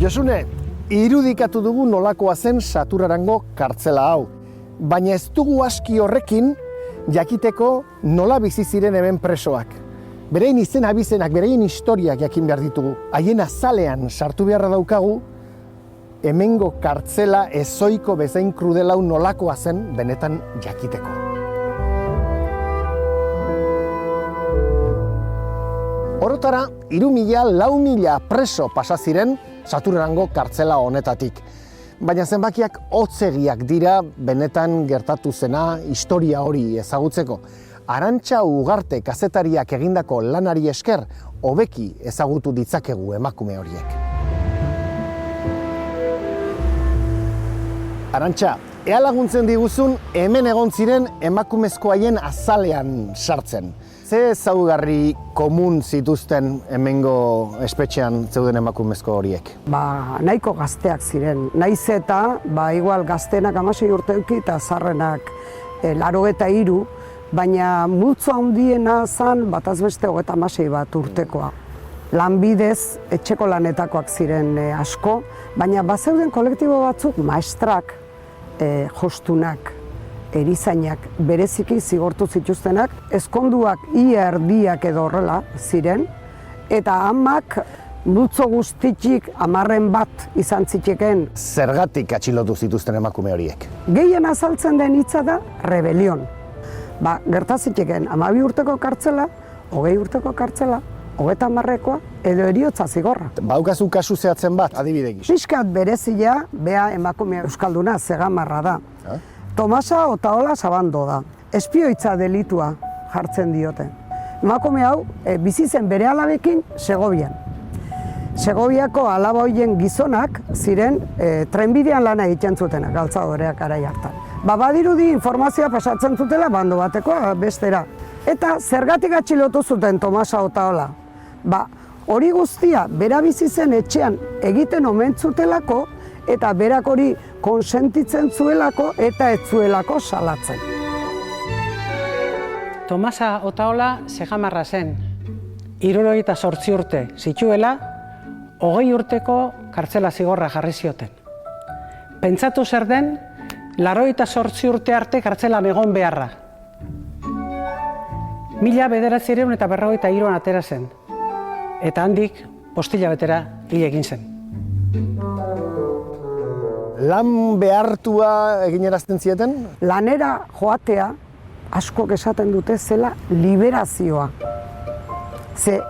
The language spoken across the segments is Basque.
Josune, irudikatu dugu nolakoa zen Saturarango kartzela hau. Baina ez dugu aski horrekin jakiteko nola bizi ziren hemen presoak. Berein izen abizenak, berein historiak jakin behar ditugu. Haien azalean sartu beharra daukagu, hemengo kartzela ezoiko bezain krudelau nolakoa zen benetan jakiteko. Orotara, 3.000–4.000 preso pasa ziren Saturarango kartzela honetatik. Baina zenbakiak hotzegiak dira benetan gertatu zena historia hori ezagutzeko. Arantxa Ugarte kazetariak egindako lanari esker hobeki ezagutu ditzakegu emakume horiek. Arantxa, ea laguntzen diguzun hemen egon ziren emakumezko haien azalean sartzen. Ze ezaugarri komun zituzten hemengo espetxean zeuden emakumezko horiek? Nahiko gazteak ziren. Naiz eta, igual gaztenak 16 urte eduki eta zaharrenak 83, baina multzo handiena zen bataz beste 36 bat urtekoa. Lanbidez, etxeko lanetakoak ziren asko, baina bazeuden kolektibo batzuk maestrak, jostunak, erizainak bereziki zigortu zituztenak, ezkonduak ia erdiak edo horrela ziren, eta amak multzo guztitik 10 bat izan zitekeen. Zergatik atxilotu zituzten emakume horiek? Gehien azaltzen den hitza da rebelion. Gertaziteken 12 urteko kartzela, 20 urteko kartzela, 30-koa edo heriotza zigorra. Baukazu kasu zehatzen bat, adibide gisa? Pixkat berezia, bea emakume euskalduna, Zegamarra da. Tomasa Otaola Sabando da. Espioitza delitua jartzen diote. Emakume hau bizi zen bere alabekin Segovian. Segoviako alaba horien gizonak ziren trenbidean lana egiten zutenak, galtzadoreak garai hartan. Badirudi informazioa pasatzen zutela bando batekoa bestera. Eta zergatik atxilotu zuten Tomasa Otaola? Hori guztia bera bizi zen etxean egiten omen zutelako, eta berak hori konsentitzen zuelako eta ez zuelako salatzen. Tomasa Otaola Zegamarra zen. 78 urte zituela, 20 urteko kartzela zigorra jarri zioten. Pentsatu zer den, 88 urte arte kartzelan egon beharra. 1953 atera zen, eta handik postila betera hil egin zen. Lan behartua eginerazten zieten? Lanera joatea askok esaten dute zela liberazioa. Ze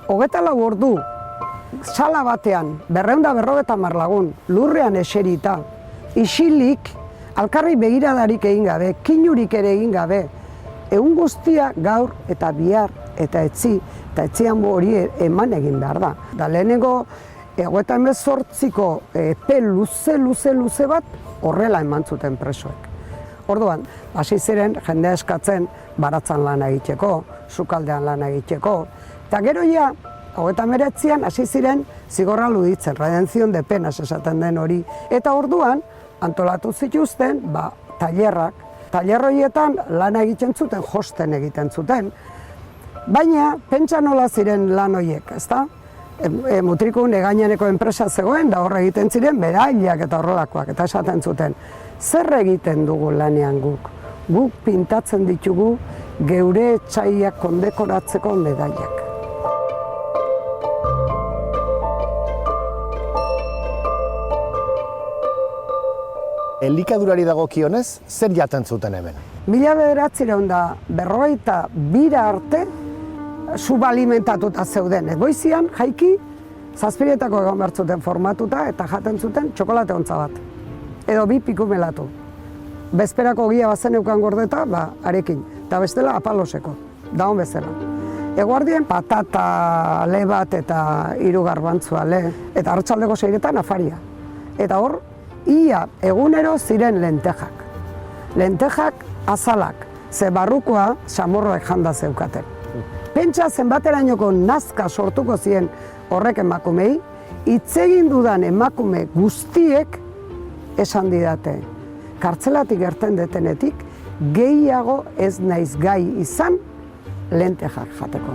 24 ordu sala batean 250 lagun lurrean eserita, isilik, alkarri begiradarik egin gabe, kinurik ere egin gabe, egun guztia gaur eta bihar eta etzian hori eman egin behar da. Da lehenengo 58ko epe luze bat horrela eman zuten presoek. Orduan, hasi ziren jendea eskatzen baratzan lana egiteko, sukaldean lana egiteko, eta gero ja, 59an hasi ziren zigorra luditzen, redenzion de penas esaten den hori, eta orduan antolatu zituzten tailerrak. Tailer horietan lana egiten zuten, josten egiten zuten, baina pentsa nola ziren lan horiek, ezta? Mutrikun egaineneko enpresa zegoen, da horre egiten ziren berailak eta horrelakoak, eta esaten zuten, zer egiten dugu lanean guk? Guk pintatzen ditugu geure etxaiak kondekoratzeko medailak. Elikadurari dagokionez, zer jaten zuten hemen? 1952 arte subalimentatuta zeuden. Goizian, jaiki, zazpirietako egon behar zuten formatuta eta jaten zuten txokolate ontza bat. Edo 2 pikumelatu. Bezperako gia bazen eukan gordeta, arekin. Eta bestela apaloseko, daun bezala. Eguardien patata le bat eta 3 garbantzua le. Eta arratsaldeko 6etan afaria. Eta hor, ia egunero ziren lentejak. Lentejak azalak, ze barrukoa samorroek janda zeukaten. Pentsa zenbaterainoko nazka sortuko ziren horrek emakumei, hitz egin dudan emakume guztiek esan didate. Kartzelatik gerten detenetik, gehiago ez naiz gai izan lentejak jateko.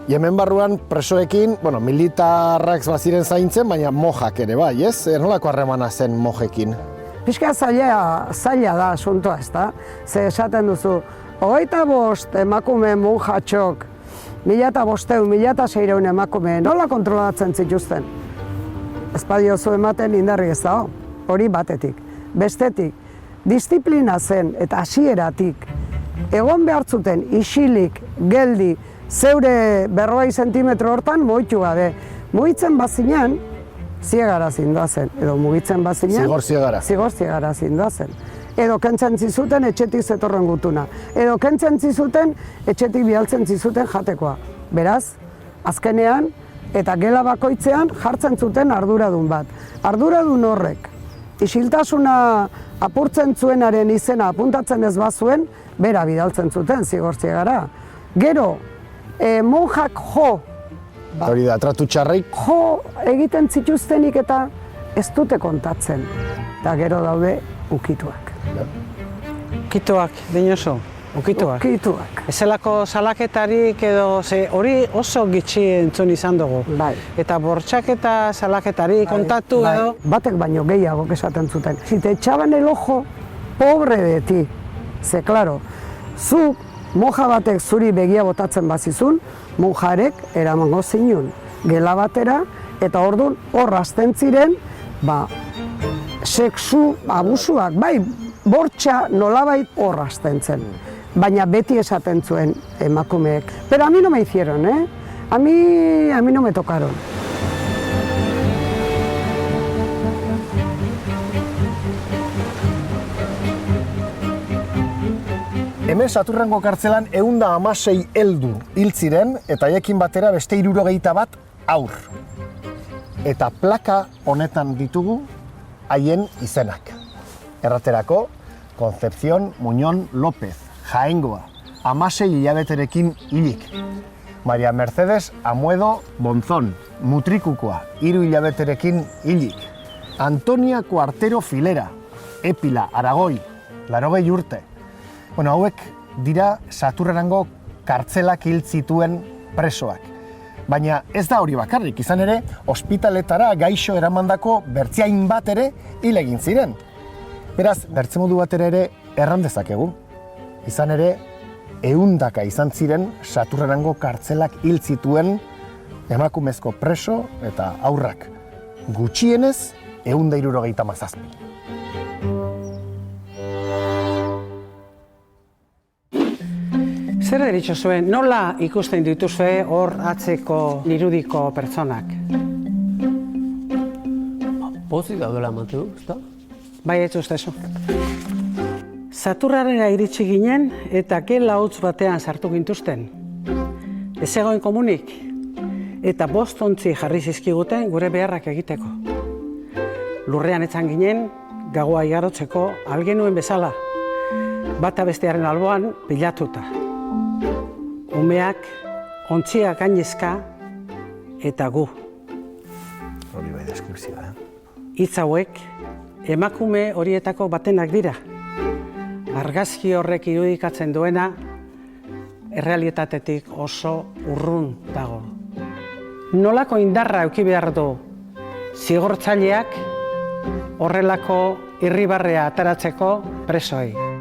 Hemen barruan presoekin, militarrak baziren zaintzen, baina mojak ere bai, ez? Nolako harremana zen mojekin? Pixka zaila da asuntoa, ez da? Ze esaten duzu, 25 emakume monjatxok, 1500, 1600 emakume, nola kontrolatzen zituzten? Ez badiozu ematen indarri ez dago, hori batetik. Bestetik, disiplina zen eta hasieratik egon behar zuten isilik, geldi, zeure 40 zentimetro hortan mugitu gabe. Mugitzen bazinean, ziegara zindoazen, edo mugitzen bazinean... Zigor ziegara. Zigor ziegara zindoazen. Edo kentzen zizuten etxetik zetorren gutuna. Edo kentzen zizuten etxetik bialtzen zizuten jatekoa. Beraz, azkenean eta gela bakoitzean jartzen zuten arduradun bat. Arduradun horrek, isiltasuna apurtzen zuenaren izena apuntatzen ez bazuen, bera bidaltzen zuten zigor ziegara. Gero, monjak jo, Hori da, tratu txarrik. jo egiten zituztenik eta ez dute kontatzen. Eta gero daude ukituak. Ukituak, dinoso, ukituak. Ukituak. Ezelako salaketarik edo, hori oso gitxi entzun izan dugu. Bai. Eta bortxaketa salaketarik kontatu Bai. edo. Batek baino gehiago esaten zuten. Si te echaban el ojo, pobre de ti. Ze, klaro, zu monja batek zuri begia botatzen bazizun, monjarek eramango zinun gela batera, eta orduan hor hasten ziren, sexu abusuak, bai, bortxa nolabait hor hasten zen. Baina beti esaten zuen emakumeek. Pero a mí no me hicieron, ¿eh? A mí no me tocaron. Hemen Saturrango kartzelan 116 heldu hil ziren eta haiekin batera beste 61 haur. Eta plaka honetan ditugu haien izenak. Erraterako, Concepción Muñón López, Jaengoa, 16 hilabeterekin hilik. María Mercedes Amuedo Bonzón, Mutrikukoa, 3 hilabeterekin hilik. Antonia Cuartero Filera, Epila, Aragoi, 80 urte. Hauek dira Saturrango kartzelak hil zituen presoak. Baina ez da hori bakarrik, izan ere, ospitaletara gaixo eramandako bertziain bat ere hil egin ziren. Beraz, bertze modu batera ere erran dezakegu. Izan ere, 100 izan ziren Saturrango kartzelak hil zituen emakumezko preso eta haurrak. Gutxienez, 167. Zer deritzozue, nola ikusten dituzue hor atzeko irudiko pertsonak? Pozik daudela emateu, ezta? Bai, ez ustezu. Saturrarera iritsi ginen eta gela huts batean sartu gintuzten. Ez egoen komunik eta 5 ontzi jarri zizkiguten gure beharrak egiteko. Lurrean etzan ginen, gagoa igarotzeko algenuen bezala, bata bestearen alboan pilatuta. Umeak, ontziak gainezka eta gu. Hori bai deskripzioa, Hitz hauek emakume horietako batenak dira. Argazki horrek irudikatzen duena errealitatetik oso urrun dago. Nolako indarra eduki behar du zigortzaileak horrelako irribarrea ateratzeko presoei.